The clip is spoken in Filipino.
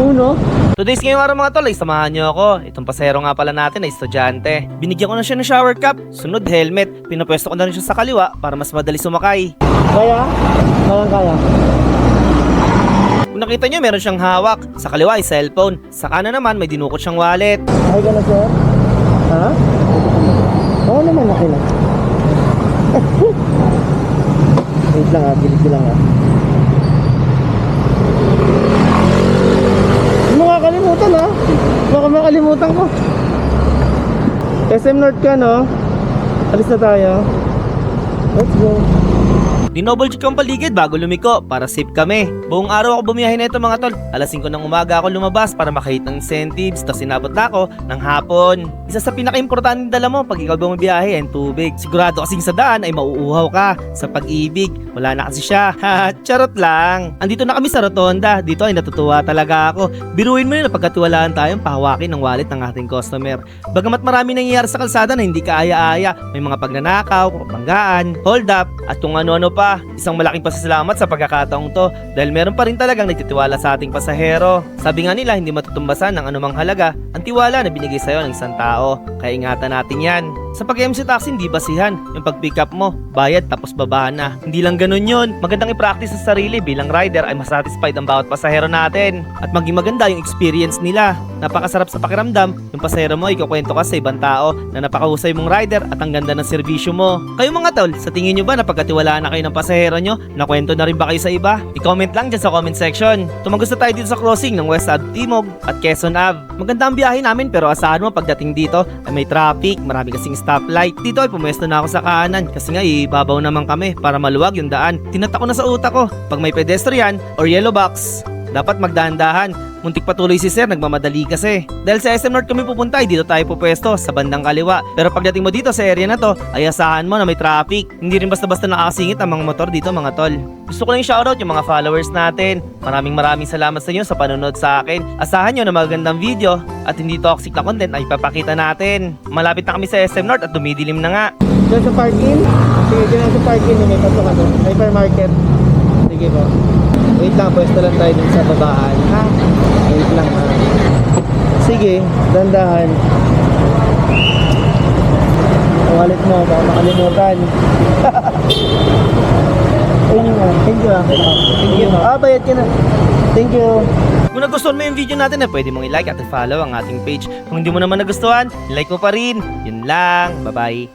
Uno? Today's ngayong araw mga tol ay samahan niyo ako. Itong pasahero nga pala natin ay estudyante. Binigyan ko na siya ng shower cap, sunod helmet, pinapwesto ko na rin siya sa kaliwa para mas madali sumakay. Kaya? Kaya. Kung nakita niyo meron siyang hawak, sa kaliwa ay cellphone, sa kanan naman may dinukot siyang wallet. Okay ka na, sir? Ha? Oo naman, okay lang. Wait lang ha, bilis lang ha. Hindi mo kakalimutan ha. Baka makalimutan ko. SM North ka no? Alis na tayo. Let's go. Dinoble check ko ang paligid bago lumiko para safe kami. Buong araw ako bumiyahe nito mga tol. Alas 5 ng umaga ako lumabas para makahit ng incentives, tapos sinabot na ako ng hapon. Isa sa pinaka-importante dala mo pag ikaw bumibiyahe ay tubig. Sigurado kasing sa daan ay mauuhaw ka sa pag-ibig. Wala na kasi siya. Charot lang. Andito na kami sa rotonda. Dito ay natutuwa talaga ako. Biruin mo yun na pagkatiwalaan tayong pahawakin ng wallet ng ating customer. Bagamat marami nangyayari sa kalsada na hindi kaaya-aya. May mga pagnanakaw, pabanggaan, hold up, at kung ano-ano pa. Isang malaking pasasalamat sa pagkakataong to dahil meron pa rin talagang nagtitiwala sa ating pasahero. Sabi nga nila hindi matutumbasan ng anumang halaga ang tiwala na binigay sa'yo ng isang tao. Kaya ingatan natin yan. Sa pag-MC taxi hindi basihan. Yung pag-pick up mo, bayad tapos baba na. Hindi lang ganun yun. Magandang i-practice sa sarili bilang rider ay masatisfied ang bawat pasahero natin. At maging maganda yung experience nila. Napakasarap sa pakiramdam, yung pasahero mo ikukwento ka sa ibang tao na napakahusay mong rider at ang ganda ng serbisyo mo. Kayo mga tol, sa tingin nyo ba napagkatiwalaan na kayo ng pasahero nyo? Nakwento na rin ba kayo sa iba? I-comment lang dyan sa comment section. Tumagusto tayo dito sa crossing ng West Ave Timog at Quezon Ave. Maganda ang biyahe namin pero asahan mo pagdating dito ay may traffic, marami kasing stoplight. Dito ay pumuesto na ako sa kanan kasi nga ibabaw naman kami para maluwag yung daan. Tinatak ko na sa utak ko, pag may pedestrian or yellow box, dapat magdahan-dahan. Muntik patuloy si sir, nagmamadali kasi. Dahil sa SM North kami pupunta, dito tayo pupwesto sa bandang kaliwa. Pero pagdating mo dito sa area na to, ay asahan mo na may traffic. Hindi rin basta-basta nakakasingit ang mga motor dito mga tol. Gusto ko lang i-shoutout yung mga followers natin. Maraming salamat sa inyo sa panonood sa akin. Asahan nyo na magandang video at hindi toxic na content ay papakita natin. Malapit na kami sa SM North at dumidilim na nga. Diyan sa parking? Sige, diyan sa parking. May pasok ano? Hypermarket. Sige po. Wait lang, pwesto lang tayo dun sa babaan. Ha? Wait lang ha. Sige, dandahan. Wallet mo, baka makalimutan. Thank you ha. Thank you. Bayad ka na. Thank you. Kung nagustuhan mo yung video natin, pwede mong i-like at i-follow ang ating page. Kung hindi mo naman nagustuhan, like mo pa rin. Yun lang. Bye-bye.